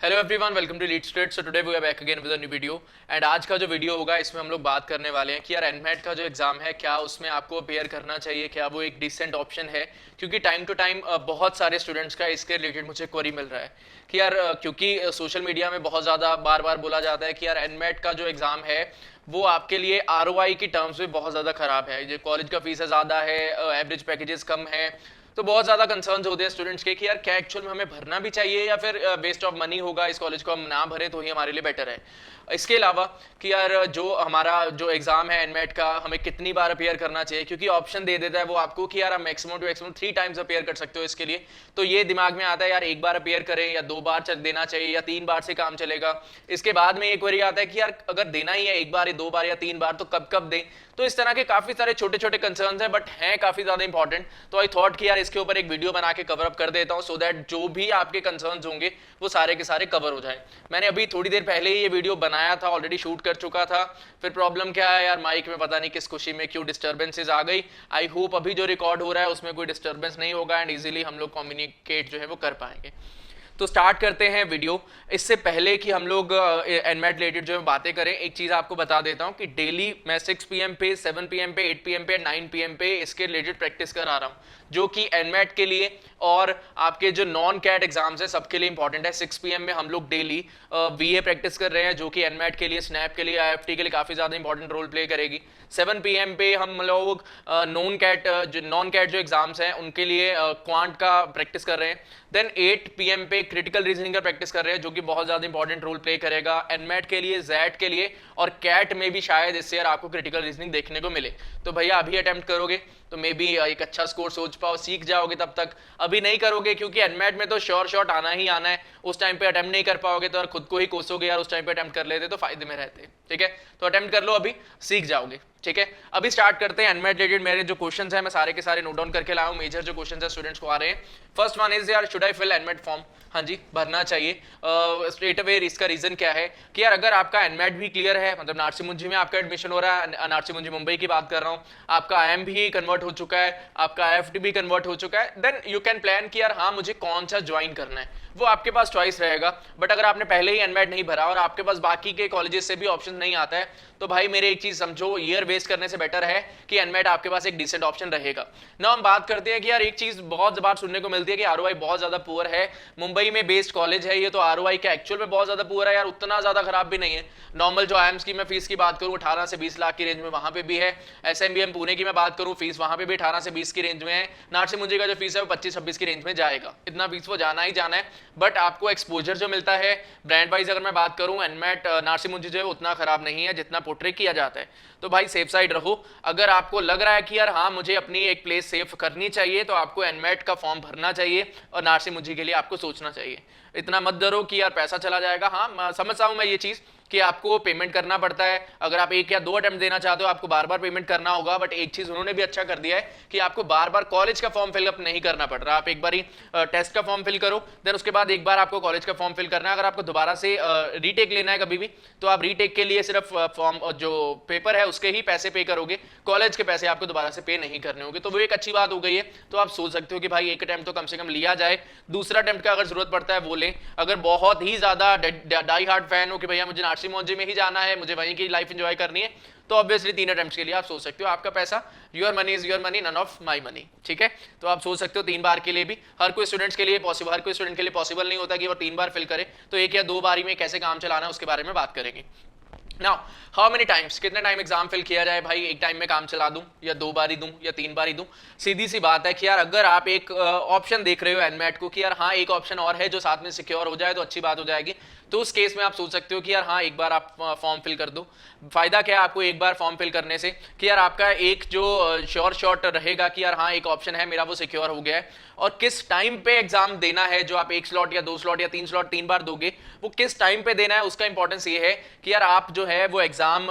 Hello everyone, welcome to Lead Straight. So today we are back again with a new video. And आज का जो video होगा इसमें हम लोग बात करने वाले हैं कि यार एनमेट का जो एग्जाम है क्या उसमें आपको अपेयर करना चाहिए, क्या वो एक डिसेंट ऑप्शन है। क्योंकि टाइम टू टाइम बहुत सारे स्टूडेंट्स का इसके रिलेटेड मुझे क्वेरी मिल रहा है कि यार क्योंकि सोशल मीडिया में बहुत ज़्यादा बार बार बोला जाता है कि यार एनमेट का जो एग्ज़ाम है वो आपके लिए आरओआई की टर्म्स में बहुत ज़्यादा ख़राब है। जो कॉलेज का फीस है ज़्यादा है, एवरेज पैकेजेस कम है, तो बहुत ज़्यादा कंसर्न्स होते हैं स्टूडेंट्स के कि यार क्या एक्चुअल में हमें भरना भी चाहिए या फिर वेस्ट ऑफ मनी होगा, इस कॉलेज को हम ना भरें तो ही हमारे लिए बेटर है। इसके अलावा कि यार जो हमारा जो एग्जाम है एनमेट का हमें कितनी बार अपेयर करना चाहिए, क्योंकि ऑप्शन दे देता है वो आपको कि यार आप maximum to maximum 3 times appear कर सकते हो इसके लिए। तो ये दिमाग में आता है यार एक बार अपेयर करें या 2 बार देना चाहिए या 3 बार से काम चलेगा। इसके बाद में एक क्वेरी आता है कि यार अगर देना ही है 1 बार या 2 बार या 3 बार तो कब कब दें। तो इस तरह के काफी सारे छोटे छोटे कंसर्न्स हैं, बट हैं काफी ज्यादा इंपॉर्टेंट। तो आई थॉट कि यार इसके ऊपर एक वीडियो बना के कवर अप कर देता हूं सो दैट जो भी आपके कंसर्न्स होंगे वो सारे के सारे कवर हो जाए। मैंने अभी थोड़ी देर पहले ही ये वीडियो बनाया था, ऑलरेडी शूट कर चुका था। फिर प्रॉब्लम क्या है यार, माइक में पता नहीं किस खुशी में क्यों डिस्टर्बेंसेस आ गई। आई होप अभी जो रिकॉर्ड हो रहा है उसमें कोई डिस्टर्बेंस नहीं होगा एंड इजीली हम लोग कम्युनिकेट जो है वो कर पाएंगे। तो स्टार्ट करते हैं वीडियो। इससे पहले कि हम लोग एनमेट रिलेटेड जो बातें करें, एक चीज़ आपको बता देता हूं कि डेली मैं 6 PM पे, 7 PM पे, 8 PM पे, 9 PM पे इसके रिलेटेड प्रैक्टिस करा रहा हूं, जो कि एनमेट के लिए और आपके जो नॉन कैट एग्जाम्स है सबके लिए इंपॉर्टेंट है। 6 PM में हम लोग डेली वीए प्रैक्टिस कर रहे हैं, जो कि एनमेट के लिए, स्नैप के लिए, आईएफटी के लिए काफ़ी ज़्यादा इंपॉर्टेंट रोल प्ले करेगी। 7 PM पे हम लोग नॉन कैट जो एग्जाम्स हैं उनके लिए क्वांट का प्रैक्टिस कर रहे हैं। देन 8 PM पे क्रिटिकल रीजनिंग का प्रैक्टिस कर रहे हैं, जो कि बहुत ज़्यादा इंपॉर्टेंट रोल प्ले करेगा एनमेट के लिए, जैट के लिए और कैट में भी शायद इससे यार आपको क्रिटिकल रीजनिंग देखने को मिले। तो भैया अभी अटेम्प्ट करोगे तो मे बी एक अच्छा स्कोर सोच पाओ, सीख जाओगे तब तक। अभी नहीं करोगे क्योंकि एनमेट में तो श्योर शॉट आना ही आना है, उस टाइम पे अटेम्प्ट नहीं कर पाओगे तो यार खुद को ही कोसोगे यार, उस टाइम पे अटेम्प्ट कर लेते तो फायदे में रहते। ठीक है, तो अटेम्प्ट कर लो, अभी सीख जाओगे। ठीक है, अभी स्टार्ट करते हैं एनमेट रिलेटेड। मेरे जो क्वेश्चंस हैं मैं सारे के सारे नोट डाउन करके लाया हूं, मेजर जो क्वेश्चंस है स्टूडेंट्स को आ रहे हैं। फर्स्ट वन इज यार, should I fill NMAT form? हाँ जी, भरना चाहिए स्ट्रेट अवे। इसका रीजन क्या है कि यार अगर आपका एनमेट भी क्लियर है, मतलब नारसी मुंजी में आपका एडमिशन हो रहा है, नारसी मुंजी मुंबई की बात कर रहा हूँ, आपका आईएम भी कन्वर्ट हो चुका है, आपका आईएफटी भी कन्वर्ट हो चुका है, देन यू कैन प्लान कि यार हाँ मुझे कौन सा ज्वाइन करना है, वो आपके पास चॉइस रहेगा। बट अगर आपने पहले ही एनमेट नहीं भरा और आपके पास बाकी के कॉलेजेस से भी ऑप्शन नहीं आता है, तो भाई मेरे एक चीज समझो, ईयर वेस्ट करने से बेटर है कि एनमेट आपके पास एक डिसेंट ऑप्शन रहेगा ना। हम बात करते हैं कि यार एक चीज बहुत बार सुनने को मिलती है कि आरओआई बहुत ज्यादा पुअर है, मुंबई में बेस्ड कॉलेज है ये, तो आरओआई का एक्चुअल में बहुत ज्यादा पुअर है यार? उतना ज्यादा खराब भी नहीं है। नॉर्मल जो आईएम्स की मैं फीस की बात करूं 18 से 20 लाख की रेंज में वहां पे भी है। एसएमबीएम पुणे की मैं बात करूं, फीस वहां पे भी 18 से 20 की रेंज में है। नारसी मुंजी का जो फीस है वो 25-26 की रेंज में जाएगा, इतना फीस वो जाना ही जाना है। बट आपको एक्सपोजर जो मिलता है ब्रांड वाइज अगर मैं बात करूं, एनमेट नारसी मुंजी जो है उतना खराब नहीं है जितना पोर्ट्रे किया जाता है। तो भाई सेफ साइड रहो। अगर आपको लग रहा है कि यार हाँ मुझे अपनी एक प्लेस सेफ करनी चाहिए, तो आपको एनमेट का फॉर्म भरना चाहिए और नारसी मुंजी के लिए आपको सोचना चाहिए। इतना मत डरो कि यार पैसा चला जाएगा। हाँ समझता हूं मैं ये चीज कि आपको पेमेंट करना पड़ता है, अगर आप 1 या 2 अटेम्प्ट देना चाहते हो आपको बार बार पेमेंट करना होगा। बट एक चीज उन्होंने भी अच्छा कर दिया है कि आपको बार बार कॉलेज का फॉर्म फिलअप नहीं करना पड़ रहा। आप एक बार ही टेस्ट का फॉर्म फिल करो, देन उसके बाद एक बार आपको कॉलेज का फॉर्म फिल करना है। अगर आपको दोबारा से रीटेक लेना है कभी भी, तो आप रीटेक के लिए सिर्फ फॉर्म जो पेपर है उसके ही पैसे पे करोगे, कॉलेज के पैसे आपको दोबारा से पे नहीं करने होंगे। तो वो एक अच्छी बात हो गई है। तो आप सोच सकते हो कि भाई 1 अटेम्प्ट तो कम से कम लिया जाए, दूसरा अटेम्प्ट का अगर जरूरत पड़ता है वो लें। अगर बहुत ही ज्यादा डाई हार्ड फैन हो कि भैया मुझे नारसी मुंजी में ही जाना है, मुझे वहीं की लाइफ एंजॉय करनी है, तो ऑब्वियसली 3 अटेम्प्ट्स के लिए आप सोच सकते हो। आपका पैसा, your money is your money, none of my money. ठीक है, तो आप सोच सकते हो 3 बार के लिए भी। हर कोई स्टूडेंट्स के लिए पॉसिबल, हर कोई स्टूडेंट के लिए पॉसिबल नहीं होता कि वो 3 बार फिल करे। तो 1 या 2 बारी में कैसे काम चलाना है उसके बारे में बात करेंगे। नाउ हाउ मेनी टाइम्स, कितने टाइम एग्जाम फिल किया जाए? भाई 1 टाइम में काम चला दूं या 2 बारी दूं या 3 बारी दूं? सीधी सी बात है कि यार अगर आप एक ऑप्शन देख रहे हो एनमेट को कि यार हाँ एक ऑप्शन और है जो साथ में सिक्योर हो जाए तो अच्छी बात हो जाएगी, तो उस केस में आप सोच सकते हो कि यार हाँ एक बार आप फॉर्म फिल कर दो। फायदा क्या है आपको एक बार फॉर्म फिल करने से कि यार आपका एक जो श्योर शॉट रहेगा कि यार हाँ एक ऑप्शन है मेरा, वो सिक्योर हो गया है। और किस टाइम पे एग्जाम देना है, जो आप 1 स्लॉट या 2 स्लॉट या 3 स्लॉट 3 बार दोगे, वो किस टाइम पे देना है उसका इंपॉर्टेंस ये है कि यार आप जो है वो एग्जाम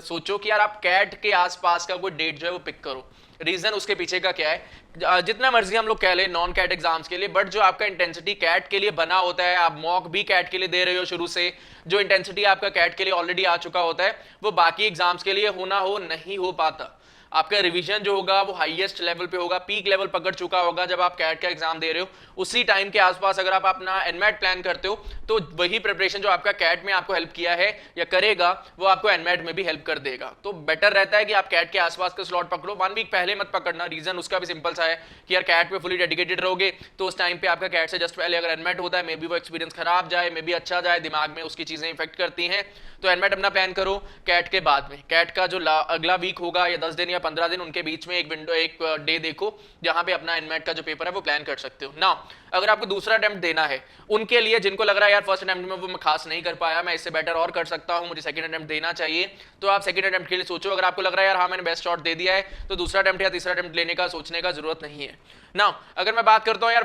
सोचो कि यार आप कैट के आसपास का कोई डेट जो है वो पिक करो। रीजन उसके पीछे का क्या है, जितना मर्जी हम लोग कह ले नॉन कैट एग्जाम्स के लिए, बट जो आपका इंटेंसिटी कैट के लिए बना होता है, आप मॉक भी कैट के लिए दे रहे हो शुरू से, जो इंटेंसिटी आपका कैट के लिए ऑलरेडी आ चुका होता है, वो बाकी एग्जाम्स के लिए होना हो नहीं हो पाता। आपका रिवीजन जो होगा वो हाईएस्ट लेवल पे होगा, पीक लेवल पकड़ चुका होगा जब आप कैट का एग्जाम दे रहे हो। उसी टाइम के आसपास अगर आप अपना एनमेट प्लान करते हो तो वही प्रिपरेशन जो आपका कैट में आपको हेल्प किया है या करेगा वो आपको एनमेट में भी हेल्प कर देगा। तो बेटर रहता है कि आप कैट के आसपास का स्लॉट पकड़ो, 1 वीक पहले मत पकड़ना। रीजन उसका भी सिंपल सा है कि यार कैट पे फुली डेडिकेटेड रहोगे तो उस टाइम पे आपका कैट से जस्ट पहले अगर एनमेट होता है, मे बी वो एक्सपीरियंस खराब जाए, मे बी अच्छा जाए, दिमाग में उसकी चीजें इफेक्ट करती हैं। तो एनमेट अपना प्लान करो कैट के बाद में। कैट का जो अगला वीक होगा या 10 दिन या 15 दिन, उनके बीच में एक विंडो, एक डे देखो जहां पे अपना एनमेट का जो पेपर है वो प्लान कर सकते हो ना। अगर आपको दूसरा अटेम्प्ट देना है, उनके लिए जिनको लग रहा है यार फर्स्ट अटेम्प्ट में वो मैं खास नहीं कर पाया, मैं इससे बेटर और कर सकता हूं, मुझे सेकंड अटेम्प्ट देना चाहिए, तो आप सेकंड अटेम्प्ट के लिए सोचो। अगर आपको लग रहा है यार हाँ मैंने बेस्ट शॉट दे दिया है, तो दूसरा अटेम्प्ट या तीसरा अटेम्प्ट लेने का सोचने का जरूरत नहीं है ना। अगर मैं बात करता हूं यार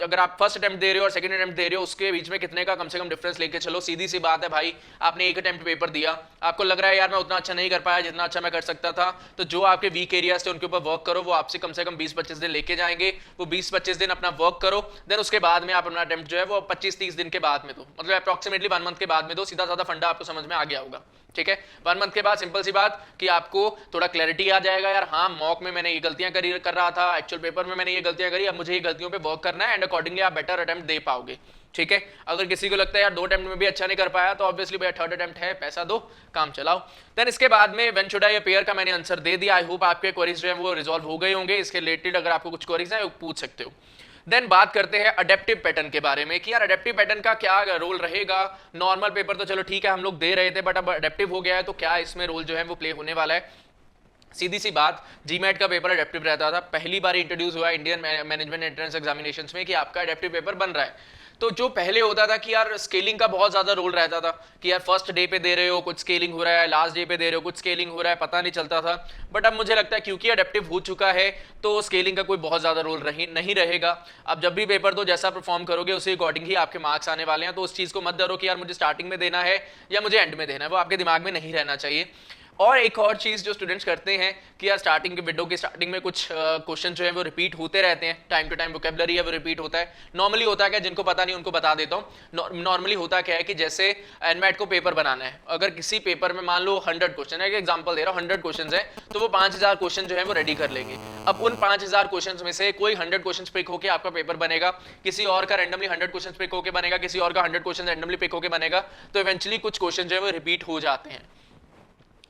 अगर आप फर्स्ट अटेम्प्ट दे रहे हो और सेकंड अटेम्प्ट दे रहे हो, उसके बीच में कितने का कम से कम डिफरेंस लेके चलो। सीधी सी बात है भाई, आपने एक अटेम्प्ट पेपर दिया, आपको लग रहा है यार मैं उतना अच्छा नहीं कर पाया जितना अच्छा मैं कर सकता था, तो जो आपके वीक एरियाज थे उनके ऊपर वर्क करो। वो आपसे कम से कम 20-25 दिन लेके जाएंगे। वो 20-25 दिन अपना वर्क करो, देन उसके बाद में आप अपना अटेम्प्ट जो है वो 25-30 दिन के बाद में दो, मतलब अप्रॉक्सीमेटली 1 मंथ के बाद में दो। सीधा साधा फंडा आपको समझ में आ गया होगा, ठीक है। 1 मंथ के बाद सिंपल सी बात कि आपको थोड़ा क्लैरिटी आ जाएगा यार हाँ मॉक में मैंने ये गलतियां कर रहा था, एक्चुअल पेपर में मैंने ये गलतियां करी, अब मुझे ये गलतियों पे वर्क करना है, एंड अकॉर्डिंगली आप बेटर अटेम्प्ट दे पाओगे, ठीक है। अगर किसी को लगता है यार 2 अटेम्प्ट में भी अच्छा नहीं कर पाया, तो ऑब्वियसली भैया थर्ड अटेम्प्ट है, पैसा दो, काम चलाओ। देन इसके बाद में व्हेन शुड आई अपीयर का मैंने आंसर दे दिया। आई होप आपके क्वेरीज जो है वो रिजॉल्व हो गए होंगे। इसके रिलेटेड अगर आपको कुछ क्वेरीज है वो पूछ सकते हो। देन बात करते हैं अडेप्टिव पैटर्न के बारे में कि यार अडेप्टिव पैटर्न का क्या रोल रहेगा। नॉर्मल पेपर तो चलो ठीक है हम लोग दे रहे थे, बट अब अडेप्टिव हो गया है तो क्या इसमें रोल जो है वो प्ले होने वाला है। सीधी सी बात, जीमेट का पेपर अडेप्टिव रहता था, पहली बार इंट्रोड्यूस हुआ इंडियन मैनेजमेंट एंट्रेंस एग्जामिनेशंस में कि आपका अडेप्टिव पेपर बन रहा है। तो जो पहले होता था कि यार स्केलिंग का बहुत ज्यादा रोल रहता था कि यार फर्स्ट डे पे दे रहे हो कुछ स्केलिंग हो रहा है, लास्ट डे पे दे रहे हो कुछ स्केलिंग हो रहा है, पता नहीं चलता था। बट अब मुझे लगता है क्योंकि अडेप्टिव हो चुका है तो स्केलिंग का कोई बहुत ज्यादा रोल नहीं रहेगा। अब जब भी पेपर दो जैसा परफॉर्म करोगे उसी अकॉर्डिंग ही आपके मार्क्स आने वाले हैं। तो उस चीज को मत डरो कि यार मुझे स्टार्टिंग में देना है या मुझे एंड में देना है, वो आपके दिमाग में नहीं रहना चाहिए। और एक और चीज जो स्टूडेंट्स करते हैं कि यार स्टार्टिंग के विंडो की स्टार्टिंग में कुछ क्वेश्चन जो है वो रिपीट होते रहते हैं, टाइम टू टाइम वोकैबुलरी है वो रिपीट होता है। नॉर्मली होता है क्या, जिनको पता नहीं उनको बता देता हूँ। नॉर्मली होता क्या है कि जैसे एनमेट को पेपर बनाना है, अगर किसी पेपर में मान लो 100 क्वेश्चन है, एग्जाम्पल दे रहा हूँ 100 क्वेश्चन है, तो वो 5000 क्वेश्चन जो है वो रेडी कर लेंगे। अब उन 5000 क्वेश्चन में से कोई 100 क्वेश्चन पिक होकर आपका पेपर बनेगा, किसी और का रैंडमली 100 क्वेश्चन पिक होकर बनेगा, किसी और का 100 क्वेश्चन रैंडमली पिक होकर बनेगा। तो इवेंचुअली कुछ क्वेश्चन जो है वो रिपीट हो जाते हैं।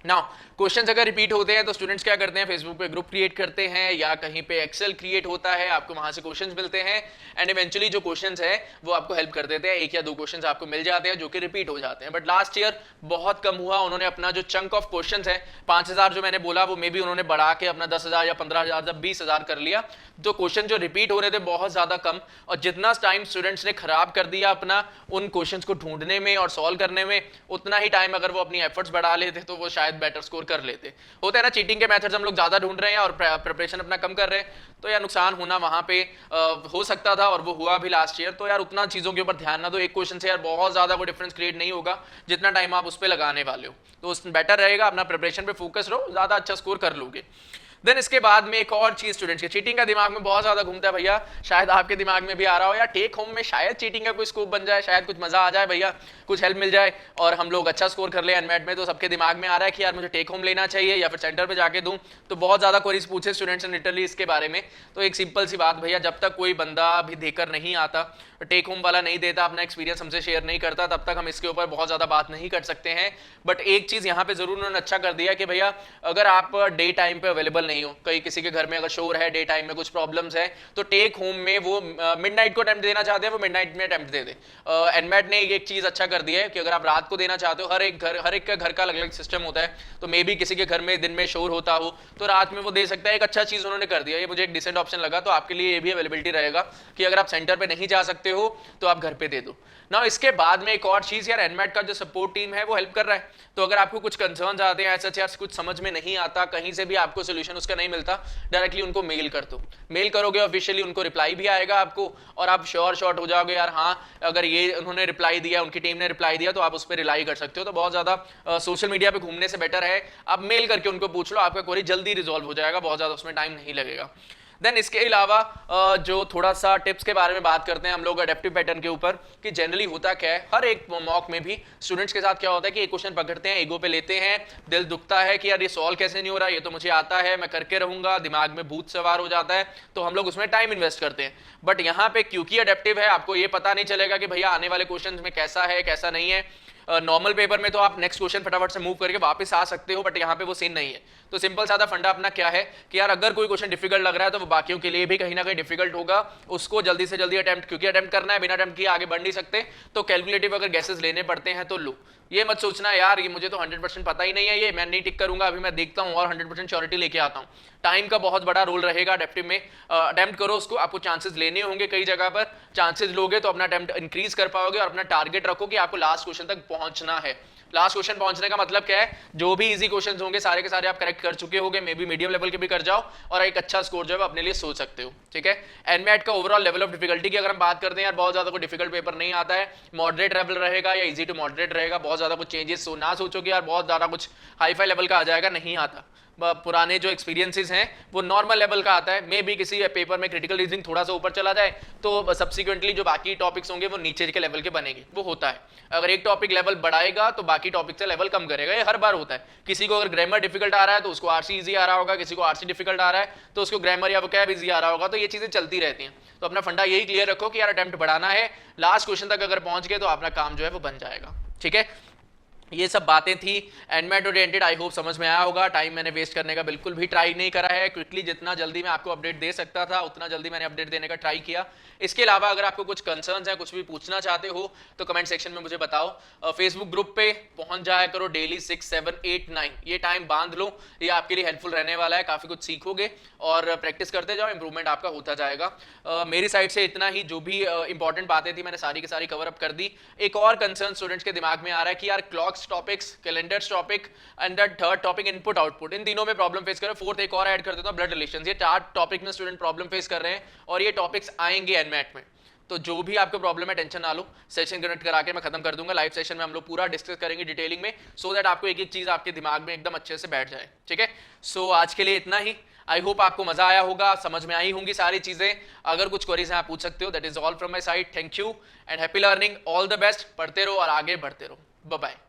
नाउ क्वेश्चंस अगर रिपीट होते हैं तो स्टूडेंट्स क्या करते हैं, फेसबुक पे ग्रुप क्रिएट करते हैं या कहीं पे एक्सेल क्रिएट होता है, आपको वहां से क्वेश्चंस मिलते हैं, एंड इवेंचुअली जो क्वेश्चंस है वो आपको हेल्प कर देते हैं। 1 या 2 क्वेश्चंस आपको मिल जाते हैं जो कि रिपीट हो जाते हैं। बट लास्ट ईयर बहुत कम हुआ, उन्होंने अपना जो चंक ऑफ क्वेश्चंस है 5000 जो मैंने बोला वो मे बी उन्होंने बढ़ा के अपना 10,000 या 15,000 जब 20,000 कर लिया। तो क्वेश्चन जो रिपीट हो रहे थे बहुत ज्यादा कम, और जितना टाइम स्टूडेंट्स ने खराब कर दिया अपना उन क्वेश्चंस को ढूंढने में और सॉल्व करने में, उतना ही टाइम अगर वो अपनी एफर्ट्स बढ़ा लेते तो वो शायद बेटर स्कोर कर लेते। होता है ना चीटिंग के मेथड्स हम लोग ज्यादा ढूंढ रहे हैं और प्रिपरेशन अपना कम कर रहे हैं, तो यार नुकसान होना वहां पे हो सकता था और वो हुआ भी लास्ट ईयर। तो यार उतना चीजों के ऊपर ध्यान ना दो, एक क्वेश्चन से यार बहुत ज्यादा कोई डिफरेंस क्रिएट नहीं होगा जितना टाइम आप उस पर लगाने वाले हो। तो बेटर रहेगा अपना प्रिपरेशन पे फोकस रहो, ज्यादा अच्छा स्कोर कर लोगे। देन इसके बाद में एक और चीज स्टूडेंट्स के चीटिंग का दिमाग में बहुत ज्यादा घूमता है भैया, शायद आपके दिमाग में भी आ रहा हो यार टेक होम में शायद चीटिंग का कोई स्कोप बन जाए, शायद कुछ मजा आ जाए भैया, कुछ हेल्प मिल जाए और हम लोग अच्छा स्कोर कर ले एनमेट में। तो सबके दिमाग में आ रहा है कि यार मुझे टेक होम लेना चाहिए या फिर सेंटर पे जाके दूं। तो बहुत ज्यादा क्वेरीज पूछे स्टूडेंट्स ने लिटरली इसके बारे में। तो एक सिंपल सी बात भैया, जब तक कोई बंदा भी देकर नहीं आता, टेक होम वाला नहीं देता, अपना एक्सपीरियंस हमसे शेयर नहीं करता, तब तक हम इसके ऊपर बहुत ज्यादा बात नहीं कर सकते हैं। बट एक चीज यहाँ पे जरूर उन्होंने अच्छा कर दिया कि भैया अगर आप डे टाइम पे अवेलेबल नहीं हो, कहीं किसी के घर में अगर शोर है, डे टाइम में कुछ प्रॉब्लम्स है, तो टेक होम में वो मिडनाइट को अटेम्प्ट देना चाहते हैं वो मिडनाइट में अटेम्प्ट दे दे। एनमेट ने एक चीज अच्छा कर दिया है कि अगर आप रात को देना चाहते हो, हर एक का घर का अलग अलग सिस्टम होता है, तो मे बी किसी के घर में दिन में शोर होता हो तो रात में वो दे सकता है। एक अच्छा चीज उन्होंने कर दिया, ये मुझे एक डिसेंट ऑप्शन लगा। तो आपके लिए ये भी अवेलेबिलिटी रहेगा कि अगर आप सेंटर पे नहीं जा सकते हो तो आप घर पे दे दो ना। इसके बाद में एक और चीज यार, एनमेट का जो सपोर्ट टीम है वो हेल्प कर रहा है। तो अगर आपको कुछ कंसर्न्स आते हैं ऐसा यार कुछ समझ में नहीं आता, कहीं से भी आपको सोल्यूशन उसका नहीं मिलता, डायरेक्टली उनको मेल कर दो। मेल करोगे ऑफिशियली उनको रिप्लाई भी आएगा आपको, और आप श्योर शॉर्ट हो जाओगे यार हाँ अगर ये उन्होंने रिप्लाई दिया, उनकी टीम ने रिप्लाई दिया, तो आप उस पर रिलाई कर सकते हो। तो बहुत ज्यादा सोशल मीडिया पे घूमने से बेटर है आप मेल करके उनको पूछ लो, आपका क्वेरी जल्दी रिजॉल्व हो जाएगा, बहुत ज्यादा उसमें टाइम नहीं लगेगा। देन इसके अलावा जो थोड़ा सा टिप्स के बारे में बात करते हैं हम लोग अडेप्टिव पैटर्न के ऊपर, कि जनरली होता क्या है हर एक मॉक में भी स्टूडेंट्स के साथ क्या होता है कि एक क्वेश्चन पकड़ते हैं, ईगो पे लेते हैं, दिल दुखता है कि यार ये सॉल्व कैसे नहीं हो रहा, ये तो मुझे आता है, मैं करके रहूंगा, दिमाग में भूत सवार हो जाता है, तो हम लोग उसमें टाइम इन्वेस्ट करते हैं। बट यहाँ पे क्योंकि अडेप्टिव है, आपको ये पता नहीं चलेगा कि भैया आने वाले क्वेश्चन में कैसा है कैसा नहीं है। नॉर्मल पेपर में तो आप नेक्स्ट क्वेश्चन फटाफट से मूव करके वापस आ सकते हो, बट यहाँ पे वो सीन नहीं है। तो सिंपल सादा फंडा अपना क्या है कि यार अगर कोई क्वेश्चन डिफिकल्ट लग रहा है तो वो बाकियों के लिए भी कहीं ना कहीं डिफिकल्ट होगा, उसको जल्दी से जल्दी अटेम्प्ट, क्योंकि अटेम्प्ट करना है, बिना अटेम्प्ट किए आगे बढ़ नहीं सकते, तो कैलकुलेटिव अगर गैसेस लेने पड़ते हैं तो लो। ये मत सोचना यार ये मुझे तो 100% पता ही नहीं है, ये मैं नहीं टिक करूंगा, अभी मैं देखता हूँ और 100% श्योरिटी लेके आता हूँ। टाइम का बहुत बड़ा रोल रहेगा अडेप्टिव में। अटेम्प्ट करो उसको, आपको चांसेस लेने होंगे, कई जगह पर चांसेस लोगे तो अपना अटेम्प्ट इंक्रीज कर पाओगे, और अपना टारगेट रखो कि आपको लास्ट क्वेश्चन तक पहुंचना है। लास्ट क्वेश्चन पहुंचने का मतलब क्या है, जो भी इजी क्वेश्चंस होंगे सारे के सारे आप करेक्ट कर चुके होंगे, मे बी मीडियम लेवल के भी कर जाओ और एक अच्छा स्कोर जो है अपने लिए सोच सकते हो। ठीक है, एनमैट का ओवरऑल लेवल ऑफ डिफिकल्टी की अगर हम बात करते हैं, यार बहुत ज्यादा कोई डिफिकल्ट पेपर नहीं आता है, मॉडरेट लेवल रहेगा या इजी टू मॉडरेट रहेगा, बहुत ज्यादा कुछ चेंजेस ना सोचो कि यार बहुत ज्यादा कुछ हाई फाई लेवल का आ जाएगा, नहीं आता। पुराने जो एक्सपीरियंसेस हैं वो नॉर्मल लेवल का आता है, मे बी किसी पेपर में क्रिटिकल रीजनिंग थोड़ा सा ऊपर चला जाए तो सब्सिक्वेंटली जो बाकी टॉपिक्स होंगे वो नीचे के लेवल के बनेंगे, वो होता है। अगर एक टॉपिक लेवल बढ़ाएगा तो बाकी टॉपिक से लेवल कम करेगा, ये हर बार होता है। किसी को अगर ग्रामर डिफिकल्ट आ रहा है तो उसको आरसी इजी आ रहा होगा, किसी को आरसी डिफिकल्ट आ रहा है तो उसको ग्रामर या वोकैब इजी आ रहा होगा, तो ये चीजें चलती रहती हैं। तो अपना फंडा यही क्लियर रखो कि यार अटेम्प्ट बढ़ाना है, लास्ट क्वेश्चन तक अगर पहुंच गए तो अपना काम जो है वो बन जाएगा। ठीक है, ये सब बातें थी एनमैट ओरिएंटेड, आई होप समझ में आया होगा। टाइम मैंने वेस्ट करने का बिल्कुल भी ट्राई नहीं करा है, क्विकली जितना जल्दी मैं आपको अपडेट दे सकता था उतना जल्दी मैंने अपडेट देने का ट्राई किया। इसके अलावा अगर आपको कुछ कंसर्न्स हैं, कुछ भी पूछना चाहते हो तो कमेंट सेक्शन में मुझे बताओ। फेसबुक ग्रुप पे पहुंच जाया करो डेली 6, 7, 8, 9, ये टाइम बांध लो, ये आपके लिए हेल्पफुल रहने वाला है, काफी कुछ सीखोगे और प्रैक्टिस करते जाओ, इंप्रूवमेंट आपका होता जाएगा। मेरी साइड से इतना ही, जो भी इंपॉर्टेंट बातें थी मैंने सारी की सारी कवर अप कर दी। एक और कंसर्न स्टूडेंट्स के दिमाग में आ रहा है कि यार clocks topics, calendars topic and the third topic input output, इन तीनों में प्रॉब्लम फेस कर रहे हैं। फोर्थ एक और ऐड कर देता हूं, ब्लड रिलेशंस। ये 4 टॉपिक में स्टूडेंट प्रॉब्लम फेस कर रहे हैं और ये टॉपिक्स आएंगे एनमैट में। तो जो भी आपको प्रॉब्लम है टेंशन ना लो, सेशन कनेक्ट करा के मैं खत्म कर दूंगा। लाइव सेशन में हम लोग पूरा डिस्कस करेंगे डिटेलिंग में, सो दैट आपको एक एक चीज आपके दिमाग में एकदम अच्छे से बैठ जाए। ठीक है, सो आज के लिए इतना ही। आई होप आपको मजा आया होगा, समझ में आई होंगी सारी चीजें। अगर कुछ क्वेरीज हैं आप पूछ सकते हो। That is all from my side, thank you and happy learning, all the best. पढ़ते रहो और आगे बढ़ते रहो। Bye bye.